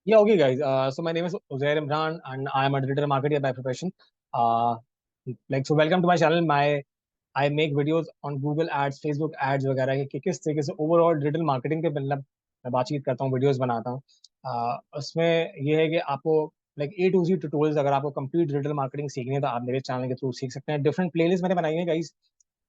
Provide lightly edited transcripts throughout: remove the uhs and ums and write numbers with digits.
Yeah, okay, guys. So my name is Uzair Imran, and I am a digital marketer by profession. Uh, so welcome to my channel. I make videos on Google Ads, Facebook Ads वगैरह के कि किस तरीके से overall digital marketing के मतलब मैं बातचीत करता हूँ, वीडियोस बनाता हूँ। उसमें ये है कि आपको ए टू जी ट्यूटोरियल्स, अगर आपको कंप्लीट डिजिटल मार्केटिंग सीखनी है तो आप मेरे चैनल के थ्रू सीख सकते हैं। डिफरेंट प्लेलिस्ट मैंने बनाई है गाइस,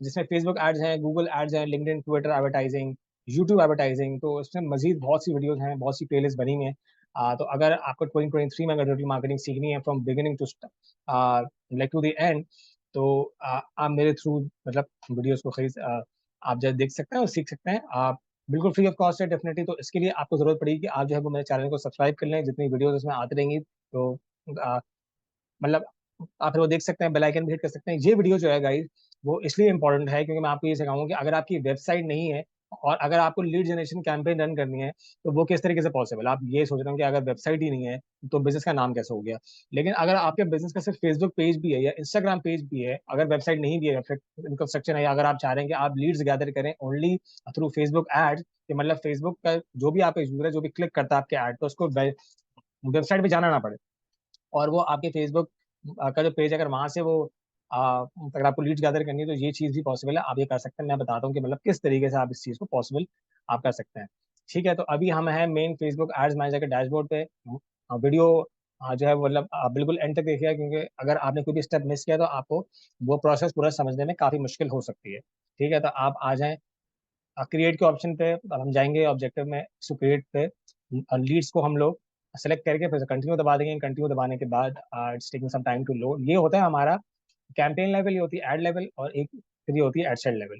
जिसमें फेसबुक एड्स हैं, गूगल एड्स हैं, LinkedIn, Twitter advertising, YouTube advertising. तो इसमें मजीद बहुत सी वीडियोस हैं, बहुत सी प्लेलिस्ट बनी हुई हैं। तो अगर आपको 2023 में अगर डिजिटल मार्केटिंग सीखनी है from beginning to to the end, तो आप मेरे थ्रू मतलब वीडियोस को खरीद आप जो है देख सकते हैं और सीख सकते हैं। आप बिल्कुल फ्री ऑफ कॉस्ट है डेफिनेटली। तो इसके लिए आपको जरूरत पड़ेगी कि आप जो है वो मेरे चैनल को सब्सक्राइब कर लें। जितनी वीडियोस इसमें आती रहेंगी तो मतलब आप फिर वो देख सकते हैं, बेल आइकन भी हिट कर सकते हैं। ये वीडियो जो है गाइस, वो इसलिए इंपॉर्टेंट है क्योंकि मैं आपको ये सिखाऊंगा कि अगर आपकी वेबसाइट नहीं है और अगर आपको लीड जनरेशन कैंपेन रन करनी है तो वो किस तरीके से पॉसिबल। आप ये सोच रहे हो कि अगर वेबसाइट ही नहीं है तो बिजनेस का नाम कैसे हो गया। लेकिन अगर आपके बिजनेस का सिर्फ फेसबुक पेज भी है या इंस्टाग्राम पेज भी है, अगर वेबसाइट नहीं भी है, इंफ्रास्ट्रक्चर है, अगर आप चाह रहे हैं कि आप लीड्स गैदर करें ओनली थ्रू फेसबुक एड्स, कि मतलब फेसबुक का जो भी आपका यूजर है, जो भी क्लिक करता है आपके ऐड, तो उसको वेबसाइट पे जाना ना पड़े और वो आपके फेसबुक का जो पेज है, अगर वहां से वो अगर आपको लीड्स गैदर करनी है तो ये चीज भी पॉसिबल है। आप ये कर सकते हैं। मैं बताता हूँ कि मतलब किस तरीके से आप इस चीज को पॉसिबल आप कर सकते हैं। ठीक है, तो अभी हम हैं मेन फेसबुक एड्स मैनेजर के डैशबोर्ड पे। वीडियो जो है मतलब आप बिल्कुल एंड तक देखिएगा, क्योंकि अगर आपने कोई भी स्टेप मिस किया तो आपको वो प्रोसेस पूरा समझने में काफी मुश्किल हो सकती है। ठीक है, तो आप आ जाएं क्रिएट के ऑप्शन पे। अब हम जाएंगे ऑब्जेक्टिव में, क्रिएट पे लीड्स को हम लोग सेलेक्ट करके फिर कंटिन्यू दबा देंगे। कंटिन्यू दबाने के बाद it's taking some time to load. ये होता है हमारा कैंपेन लेवल, ये होती है एड लेवल, और एक फिर ये होती है एड सेट लेवल।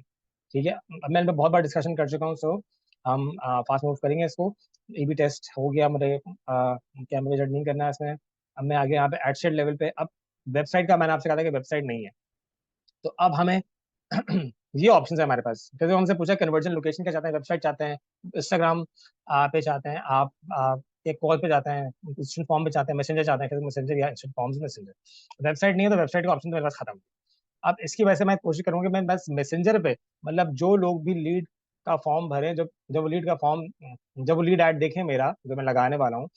ठीक है, अब मैं इन पे बहुत बार डिस्कशन कर चुका हूँ, सो हम फास्ट मूव करेंगे इसको। ए बी टेस्ट हो गया मुझे, क्या मुझे जज नहीं करना है इसमें। अब मैं आगे यहाँ पे एड सेट लेवल पे। अब वेबसाइट का मैंने आपसे कहा था कि वेबसाइट नहीं है, तो अब हमें ये ऑप्शन है हमारे पास। जैसे हमसे पूछा कन्वर्जन लोकेशन क्या चाहते हैं, वेबसाइट चाहते हैं, इंस्टाग्राम पे चाहते हैं, आप एक कॉल पे चाहते हैं, इंस्टेंट फॉर्म पे चाहते हैं, मैसेंजर चाहते हैं, मैसेंजर या इंस्टेंट फॉर्म्स मैसेंजर। वेबसाइट नहीं है तो वेबसाइट का ऑप्शन तो मेरे पास खत्म। अब इसकी वजह से मैं कोशिश करूंगा कि मैं बस मैसेंजर पे, मतलब जो लोग भी लीड का फॉर्म भरें, जब जब वो लीड का फॉर्म, जब वो लीड ऐड देखें मेरा जो मैं लगाने वाला हूँ,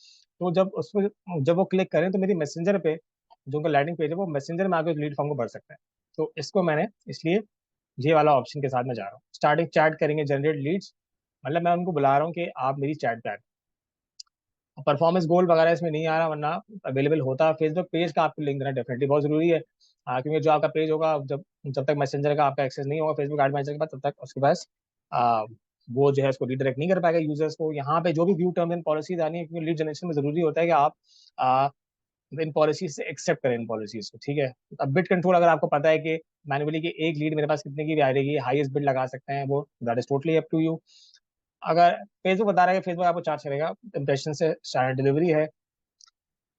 तो जब उस पर जब वो क्लिक करें तो मेरी मैसेंजर पे जो उनका लैंडिंग पेज है वो मैसेंजर में आकर लीड फॉर्म को भर सकते हैं। तो इसको मैंने इसलिए ये वाला ऑप्शन के साथ मैं जा रहा हूँ। स्टार्टिंग चैट करेंगे, जनरेट लीड्स, मतलब मैं उनको बुला रहा हूँ कि आप मेरी चैट पे आए। परफॉर्मेंस गोल वगैरह इसमें नहीं आ रहा, वरना अवेलेबल होता। फेसबुक पेज का आपको लिंक देना डेफिनेटली बहुत जरूरी है। क्योंकि जो आपका पेज होगा, जब जब तक मैसेंजर का आपका एक्सेस नहीं होगा फेसबुक एड मैनेजर के पास, तब तक उसके पास आ, वो जो है उसको रिडायरेक्ट नहीं कर पाएगा यूजर्स को। यहाँ पे जो भी व्यू टर्म्स एंड पॉलिसीज आनी है, क्योंकि लीड जनरेशन में जरूरी होता है कि आप इन पॉलिसीज से एक्सेप्ट करें इन पॉलिसीज को। ठीक है, अब बिट कंट्रोल, अगर आपको पता है कि मैनुअली की एक लीड मेरे पास कितने की भी आ रहेगी, हाईएस्ट बिट लगा सकते हैं, वो that is totally up to you. अगर फेसबुक बता रहा है कि फेसबुक आपको चार्ज करेगा इंप्रेशन से, स्टैंडर्ड डिलीवरी है।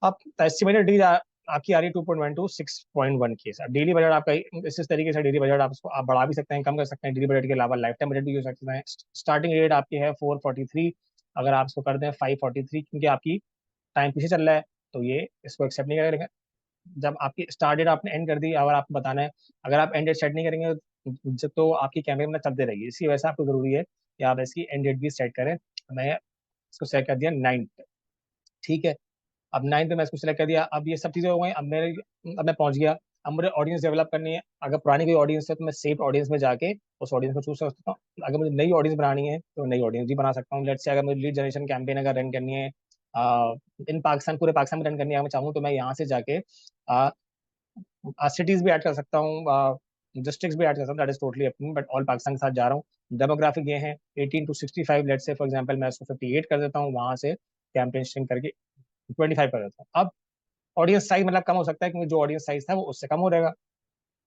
अब एस्टिमेटेड डील आपकी आ रही है 2.1 टू 6.1 की। सर डेली बजट आपका इस तरीके से डेली बजट आप उसको आप बढ़ा भी सकते हैं, कम कर सकते हैं। डेली बजट के अलावा लाइफ टाइम बजट भी यूज कर सकते हैं। स्टार्टिंग रेट आपकी है 443, अगर आप इसको कर दें 543, क्योंकि आपकी टाइम पीछे चल रहा है तो ये इसको एक्सेप्ट नहीं करेगा। जब आपकी स्टार्ट डेट आपने एंड कर दी, अगर आपको बताना है, अगर आप एंड डेट सेट नहीं करेंगे जब तो आपकी कैंपेन में चलते रहेगी। इसी वजह से आपको जरूरी है कि आप इसकी एंड डेट भी सेट करें। मैं इसको सेट कर दिया 9। ठीक है, अब 9 पे मैं इसको सिलेक्ट कर दिया। अब ये सब चीज़ें हो गई। अब मैं पहुंच गया। अब मुझे ऑडियंस डेवलप करनी है। अगर पुरानी कोई ऑडियंस है तो मैं सेव ऑडियंस में जाके उस ऑडियंस को चूज कर सकता हूँ। अगर मुझे नई ऑडियंस बनानी है तो नई ऑडियंस भी बना सकता हूँ। लेट्स से अगर मुझे लीड जनरेशन कैंपेन अगर रन करनी है इन पाकिस्तान, पूरे पाकिस्तान में रन करनी है, अगर मैं चाहूँ तो मैं यहाँ से जाके सिटीज भी ऐड कर सकता हूँ, डिस्ट्रिक्ट्स भी ऐड कर सकता हूँ। दैट इज टोटली अपनी, बट ऑल पाकिस्तान के साथ जा रहा हूँ। डेमोग्राफिक ये है 18 to 65, let's say for example मैं इसको 58 कर देता हूँ, वहां से कैंपेन स्ट्रिंग करके 25 कर देता हूँ। अब ऑडियंस साइज मतलब कम हो सकता है, क्योंकि जो ऑडियंस साइज था वो उससे कम हो रहेगा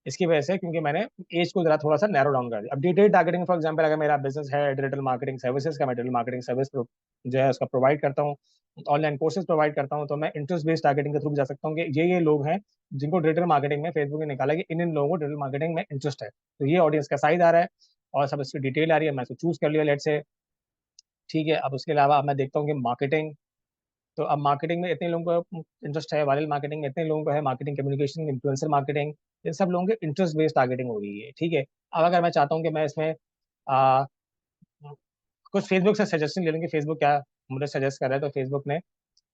इसकी वजह से, क्योंकि मैंने एज को जरा थोड़ा सा नैरो डाउन कर दिया। अब डिटेल टारगेटिंग, फॉर एग्जांपल अगर मेरा बिजनेस है डिजिटल मार्केटिंग सर्विसेज का, मैं डिजिटल मार्केटिंग सर्विस जो है उसका प्रोवाइड करता हूँ, ऑनलाइन कोर्सेज प्रोवाइड करता हूँ, तो मैं इंटरेस्ट बेस्ड टारगेटिंग के थ्रू भी जा सकता हूँ कि ये लोग हैं जिनको डिजिटल मार्केटिंग में फेसबुक ने निकाला कि इन लोगों को डिजिटल मार्केटिंग में इंटरेस्ट है, तो ये ऑडियंस का साइज आ रहा है और सब इसकी डिटेल आ रही है। मैं इसको चूज कर लिया लेट से। ठीक है, अब उसके अलावा अब मैं देखता हूँ कि मार्केटिंग, तो अब मार्केटिंग में इतने लोगों को इंटरेस्ट है, वायरल मार्केटिंग में इतने लोगों को है, मार्केटिंग कम्युनिकेशन, इन्फ्लुएंसर मार्केटिंग, इन सब लोगों के इंटरेस्ट बेस्ड टारगेटिंग हो रही है। ठीक है, अब अगर मैं चाहता हूँ कि मैं इसमें आ, कुछ फेसबुक से सजेशन ले लूँ कि फेसबुक क्या मुझे सजेस्ट कर रहा है, तो फेसबुक ने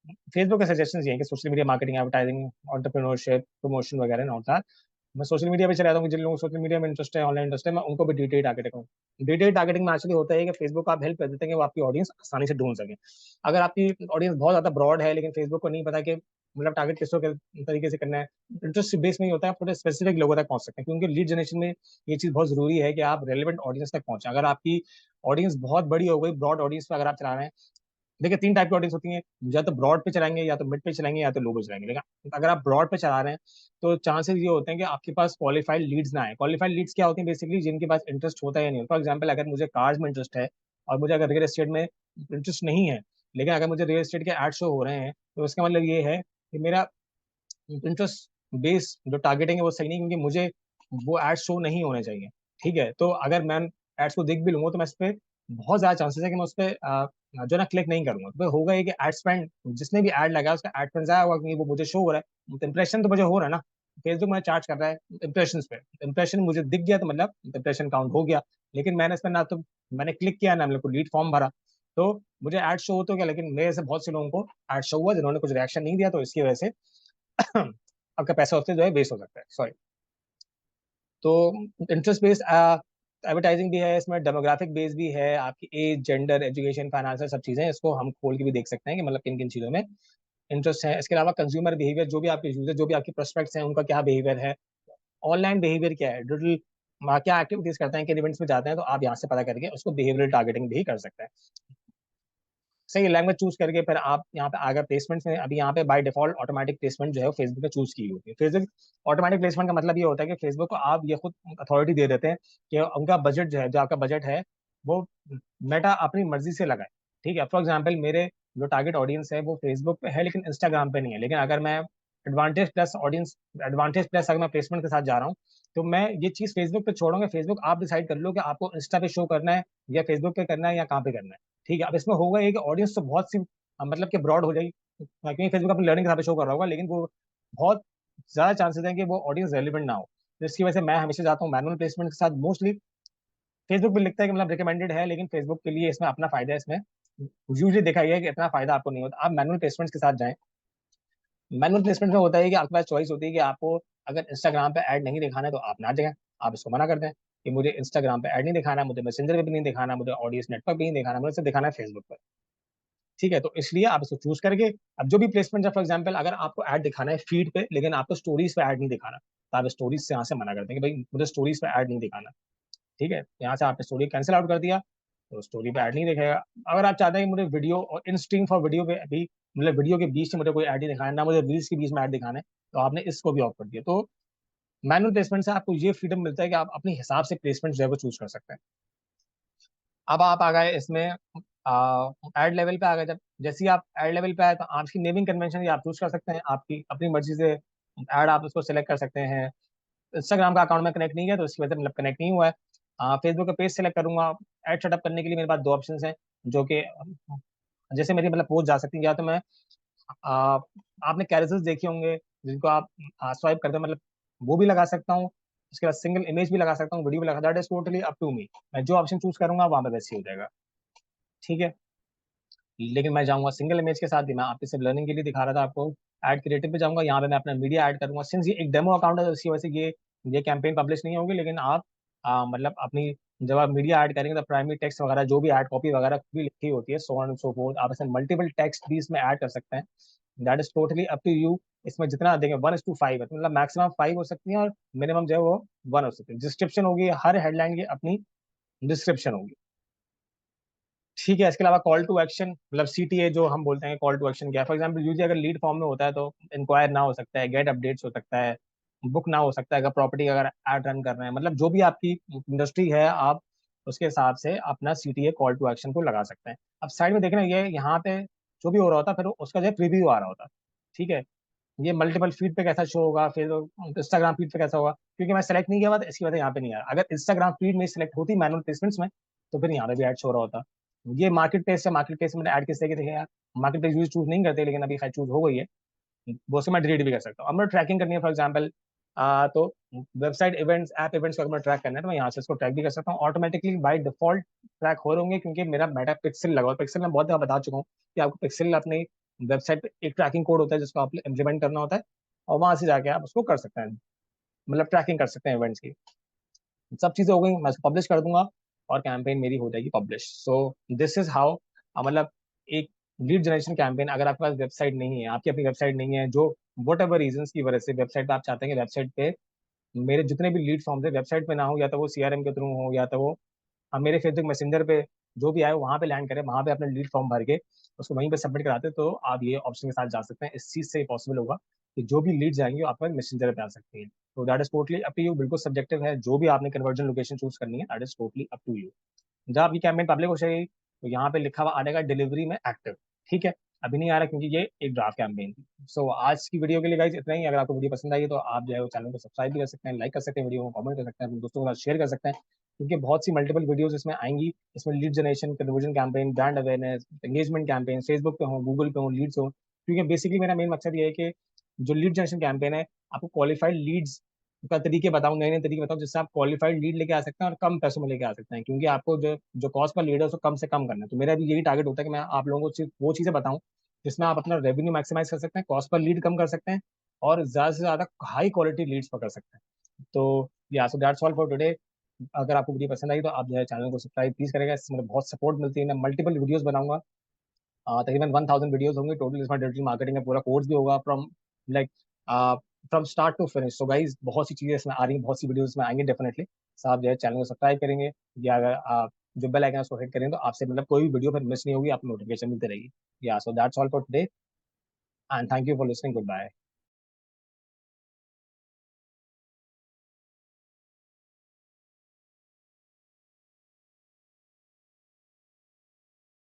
फेसबुक के सजेशंस ये हैं कि social media marketing, advertising, entrepreneurship, promotion वगैरह नॉट दैट। मैं सोशल मीडिया पे चला जाता हूँ, जिन लोगों को सोशल मीडिया में इंटरेस्ट है, ऑनलाइन इंटरेस्ट है, मैं उनको भी डिटेल टारगेटिंग करूँ। डिटेल टारगेटिंग में एक्चुअली होता है कि फेसबुक को आप हेल्प कर देते हैं कि वो आपकी ऑडियंस आसानी से ढूंढ सके। अगर आपकी ऑडियंस बहुत ज्यादा ब्रॉड है लेकिन फेसबुक को नहीं पता कि मतलब टारगेट किसको किस तरीके से करना है, इंटरेस्ट बेस में ही होता है, आप थोड़े स्पेसिफिक लोगों तक पहुंच सकते हैं, क्योंकि लीड जनरेशन में ये चीज बहुत जरूरी है कि आप रेलिवेंट ऑडियंस तक पहुंचे। अगर आपकी ऑडियंस बहुत बड़ी हो गई, ब्रॉड ऑडियंस पे अगर आप चला रहे हैं, देखिए 3 टाइप की ऑडियंस होती है, या तो ब्रॉड पे चलाएंगे, या तो मिड पे चलाएंगे, या तो लो पे चलाएंगे। लेकिन अगर आप ब्रॉड पे चला रहे हैं तो चांसेस ये होते हैं कि आपके पास क्वालिफाइड लीड्स ना आए। क्वालिफाइड लीड्स क्या होती हैं? बेसिकली जिनके पास इंटरेस्ट होता है या नहीं। फॉर एग्जाम्पल, अगर मुझे कार्स में इंटरेस्ट है और मुझे अगर रियल एस्टेट में इंटरेस्ट नहीं है, लेकिन अगर मुझे रियल एस्टेट के एड शो हो रहे हैं, तो इसका मतलब ये है कि मेरा इंटरेस्ट बेस जो टारगेटिंग है वो सही नहीं, क्योंकि मुझे वो एड शो नहीं होने चाहिए। ठीक है, तो अगर मैं एड्स को देख भी लूंगा तो मैं इस पे बहुत ज्यादा चांसेस है कि मैं उस पर जो ना क्लिक नहीं करूंगा। तो होगा ये कि एड स्पेंड, जिसने भी एड लगा उसका एड स्पेंड आया होगा, क्योंकि वो मुझे शो हो रहा है, तो इंप्रेशन तो मुझे हो रहा है ना। फेसबुक मुझे चार्ज कर रहा है इंप्रेशन पे, इंप्रेशन मुझे दिख गया तो मतलब इंप्रेशन काउंट हो गया। लेकिन मैंने इस पर ना तो मैंने क्लिक किया ना मेरे को लीड फॉर्म भरा, तो मुझे एड शो हो तो क्या, लेकिन मेरे से बहुत से लोगों को एड शो हुआ जिन्होंने कुछ रिएक्शन नहीं दिया, तो इसकी वजह से आपका पैसा उससे जो है वेस्ट हो सकता है, सॉरी। तो इंटरेस्ट बेस्ड एडवर्टाइजिंग भी है इसमें, डेमोग्राफिक बेस भी है, आपकी एज, जेंडर, एजुकेशन, फाइनेंशियल, सब चीजें इसको हम खोल के भी देख सकते हैं कि मतलब किन किन चीजों में इंटरेस्ट है। इसके अलावा कंज्यूमर बिहेवियर, जो भी आपके यूजर, जो भी आपके प्रोस्पेक्ट्स हैं, उनका क्या बिहेवियर है, ऑनलाइन बिहेवियर क्या है, डिजिटल क्या एक्टिविटीज करते हैं, किन इवेंट्स में जाते हैं, तो आप यहाँ से पता करके उसको बिहेवियरल टारगेटिंग भी कर सकते हैं। सही लैंग्वेज चूज करके फिर आप यहाँ पे आगे प्लेसमेंट में, अभी यहाँ पे बाय डिफॉल्ट ऑटोमेटिक प्लेसमेंट जो है फेसबुक पे चूज की होती है। फेसबुक ऑटोमेटिक प्लेसमेंट का मतलब ये होता है कि फेसबुक को आप ये खुद अथॉरिटी दे देते हैं कि उनका बजट जो है, जो आपका बजट है, वो मेटा अपनी मर्जी से लगाए। ठीक है, फॉर एग्जाम्पल मेरे जो टारगेट ऑडियंस है वो फेसबुक पे है लेकिन इंस्टाग्राम पे नहीं है, लेकिन अगर मैं advantage plus audience, advantage plus अगर मैं प्लेसमेंट के साथ जा रहा हूँ, तो मैं ये चीज फेसबुक पे छोड़ूंगा। फेसबुक आप डिसाइड कर लो कि आपको इंस्टा पे शो करना है या फेसबुक पे करना है या कहाँ पे करना है। ठीक है, अब इसमें होगा ये कि ऑडियंस तो बहुत सी मतलब कि ब्रॉड हो जाएगी, क्योंकि फेसबुक अपनी लर्निंग के हिसाब से शो कर रहा होगा, लेकिन वो बहुत ज्यादा चांसेस हैं कि वो ऑडियंस रेलिवेंट ना हो। तो इसकी वजह से मैं हमेशा जाता हूँ मैनुअल प्लेसमेंट के साथ। मोस्टली फेसबुक पे लिखता है कि मतलब रिकमेंडेड है, लेकिन फेसबुक के लिए इसमें अपना फायदा है। इसमें यूजली देखा गया है कि इतना फायदा आपको नहीं होता। आप मैनुअल प्लेसमेंट के साथ जाएं। मैनुअल प्लेसमेंट में होता है कि आपके पास चॉइस होती है कि आपको अगर इंस्टाग्राम पे ऐड नहीं दिखाना है तो आप ना दें, आप इसको मना कर दें कि मुझे इंस्टाग्राम पे ऐड नहीं दिखाना है, मुझे मैसेंजर पे भी नहीं दिखाना, मुझे ऑडियंस नेटवर्क पे नहीं दिखाना, मुझे सिर्फ दिखाना है फेसबुक पर। ठीक है, तो इसलिए आप इसको चूज करके अब जो भी प्लेसमेंट है, फॉर एग्जाम्पल अगर आपको ऐड दिखाना है फीड पे लेकिन आपको स्टोरीज पे ऐड नहीं दिखाना, तो आप स्टोरीज से यहाँ से मना करते हैं कि भाई मुझे स्टोरीज पे ऐड नहीं दिखाना। ठीक है, यहाँ से आपने स्टोरी कैंसिल आउट कर दिया, तो स्टोरी पे ऐड नहीं दिखेगा। अगर आप चाहते हैं कि मुझे वीडियो और इन स्ट्रीम फॉर वीडियो पे भी, मतलब वीडियो के बीच में मुझे कोई ऐड नहीं दिखाना है, ना मुझे रील्स के बीच में ऐड दिखाना है, तो आपने इसको भी ऑफ कर दिया। तो मैनुअल प्लेसमेंट से आपको ये फ्रीडम मिलता है कि आप अपने हिसाब से प्लेसमेंट जो है वो चूज कर सकते हैं। अब आप आ गए इसमें एड लेवल पे आ गए। जब जैसे ही आप एड लेवल पे आए तो आपकी नेमिंग कन्वेंशन आप चूज कर सकते हैं, आपकी अपनी मर्जी से एड आप उसको सिलेक्ट कर सकते हैं। इंस्टाग्राम का अकाउंट में कनेक्ट नहीं है तो इसकी वजह से मतलब कनेक्ट नहीं हुआ है। फेसबुक का पेज सेलेक्ट करूंगा। एड सेटअप करने के लिए मेरे पास दो ऑप्शन हैं, जो कि जैसे मेरी मतलब पोस्ट जा सकती है, या तो मैं आ, आपने कैरेजल्स देखे होंगे जिनको आप स्वाइप करते हैं, मतलब वो भी लगा सकता हूँ। उसके बाद सिंगल इमेज भी लगा सकता हूँ, वीडियो भी लगा, that is totally up to me. मैं जो ऑप्शन चूज करूंगा वहां पे वैसे ही हो जाएगा। ठीक है, लेकिन मैं जाऊंगा सिंगल इमेज के साथ भी। मैं आपके सिर्फ लर्निंग के लिए दिखा रहा था आपको। ऐड क्रिएटिव पे जाऊंगा, यहाँ पे मैं अपना मीडिया ऐड करूंगा। सिंस ये एक डेमो अकाउंट है तो इसकी वजह से ये कैंपेन पब्लिश नहीं होगी, लेकिन आप मतलब अपनी जब आप मीडिया ऐड करेंगे तो प्राइमरी टेक्स्ट वगैरह जो भी ऐड कॉपी वगैरह भी लिखी होती है, so on and so fourth, आप इसमें मल्टीपल टेक्स्ट भी इसमें ऐड कर सकते हैं। That is totally up to you. इसमें जितना देंगे 1:5 है, तो मतलब मैक्सिमम 5 हो सकती है और मिनिमम जो है वो 1 हो सकती है। डिस्क्रिप्शन होगी, हर हेडलाइन की अपनी डिस्क्रिप्शन होगी। ठीक है, इसके अलावा कॉल टू एक्शन, मतलब सीटीए जो हम बोलते हैं, कॉल टू एक्शन क्या है? फॉर एग्जांपल यूजली अगर लीड फॉर्म में होता है तो इंक्वायर ना हो सकता है, गेट अपडेट्स हो सकता है, बुक ना हो सकता है, अगर प्रॉपर्टी अगर एड रन कर रहे हैं, मतलब जो भी आपकी इंडस्ट्री है आप उसके हिसाब से अपना सीटीए कॉल टू एक्शन को लगा सकते हैं। अब साइड में देखना, ये यहाँ पे जो भी हो रहा होता है फिर उसका जो है प्रीव्यू आ रहा होता है। ठीक है, ये मल्टीपल फीड पे कैसा शो होगा, फिर इंस्टाग्राम फीड पे कैसा होगा, क्योंकि मैं सेलेक्ट नहीं किया हुआ था इसकी वजह से यहाँ पे नहीं आ रहा। अगर इंस्टाग्राम फीड में सेलेक्ट होती मैनुअल प्लेसमेंट्स में तो फिर यहाँ पे भी ऐड शो रहा होता। ये मार्केट प्लेस है, मार्केट प्लेस में ऐड किस तरीके से यार, मार्केट प्लेस यूज चूज नहीं करते, लेकिन अभी खैर चूज हो गई है, वो से मैं डिलीट भी कर सकता हूँ। अब मैं ट्रैकिंग करनी है फॉर एग्जाम्पल, तो वेबसाइट इवेंट्स, ऐप इवेंट्स को अगर मैं ट्रैक करना है तो मैं यहाँ से इसको ट्रैक भी कर सकता हूँ। ऑटोमेटिकली बाय डिफॉल्ट ट्रैक हो रहे होंगे क्योंकि मेरा मेटा पिक्सल लगा हुआ है। पिक्सल मैं बहुत दफा बता चुका हूँ कि आपको पिक्सल अपने वेबसाइट पे एक ट्रैकिंग कोड होता है जिसको आप इम्प्लीमेंट करना होता है, और वहां से जाके आप उसको कर सकते हैं, मतलब ट्रैकिंग कर सकते हैं इवेंट्स की। सब चीजें हो गई, मैं इसको पब्लिश कर दूंगा और कैंपेन मेरी हो जाएगी publish. So this is how, मतलब एक लीड जनरेशन कैंपेन, अगर आपके पास वेबसाइट नहीं है, आपकी अपनी वेबसाइट नहीं है, जो वट एवर रीजन की वजह से वेबसाइट पे आप चाहते हैं कि वेबसाइट पे मेरे जितने भी लीड फॉर्म्स है वेबसाइट पे ना हो, या तो वो सीआरएम के थ्रू हो, या तो वो हम मेरे फेसबुक मैसेंजर पे जो भी आए वहां पे लैंड करें, वहां पे अपने लीड फॉर्म भर के उसको वहीं पे सबमिट कराते, तो आप ये ऑप्शन के साथ जा सकते हैं। इस चीज से पॉसिबल होगा कि जो भी लीड जाएंगे वो आपके मैसेंजर पे आ सकती है। तो that is totally up to you, बिल्कुल सब्जेक्टिव है, जो भी आपने कन्वर्जन लोकेशन चूज करनी है that is totally up to you. जब आपकी कैंपेन पब्लिक हो जाएगी तो यहाँ पे लिखा हुआ आएगा डिलीवरी में एक्टिव, ठीक है। अभी नहीं आ रहा क्योंकि ये एक ड्राफ्ट कैंपेन थी। सो आज की वीडियो के लिए गाइस इतना ही। अगर आपको वीडियो पसंद आई है तो आप जो है वो चैनल को सब्सक्राइब भी कर सकते हैं, लाइक कर सकते हैं, वीडियो को कमेंट कर सकते हैं, अपने दोस्तों के साथ शेयर कर सकते हैं, क्योंकि बहुत सी मल्टीपल वीडियोस इसमें आएंगी। इसमें lead generation, conversion campaign, brand awareness, engagement campaign, Facebook पे हो, गूगल पे हो, लीड्स हो, क्योंकि बेसिकली मेरा मेन मकसद ये है कि जो लीड जनरेशन कैंपेन है आपको क्वालिफाइड लीड्स का तरीके बताऊं, नए नए तरीके बताऊं, जिससे आप क्वालिफाइड लीड लेके आ सकते हैं और कम पैसों में लेके आ सकते हैं, क्योंकि आपको जो जो कॉस्ट पर लीड है उसको कम से कम करना है। तो मेरा भी यही टारगेट होता है कि मैं आप लोगों को सिर्फ वो चीजें बताऊं जिसमें आप अपना रेवेन्यू मैक्सिमाइज कर सकते हैं, कॉस्ट पर लीड कम कर सकते हैं, और ज्यादा से ज्यादा हाई क्वालिटी लीड्स पकड़ सकते हैं। तो या so that's all for today. अगर आपको वीडियो पसंद आई तो आप जो है चैनल को सब्सक्राइब प्लीज करेगा, इससे मुझे बहुत सपोर्ट मिलती है। मैं मल्टीपल वीडियोस बनाऊंगा, तकरीबन 1000 वीडियोस होंगे टोटल। इसमें डिजिटल मार्केटिंग का पूरा कोर्स भी होगा from like from start to finish. So guys बहुत सी चीजें इसमें आ रही हैं, बहुत सी वीडियोस में आएंगे डेफिनेटली। सो आप जो है चैनल को सब्सक्राइब करेंगे, या अगर आप जो बेल आइकन है उसको हिट करेंगे तो आपसे मतलब कोई भी वीडियो फिर मिस नहीं होगी, आपको नोटिफिकेशन मिलती रहेगी। या so that's all for today and thank you for listening, good bye.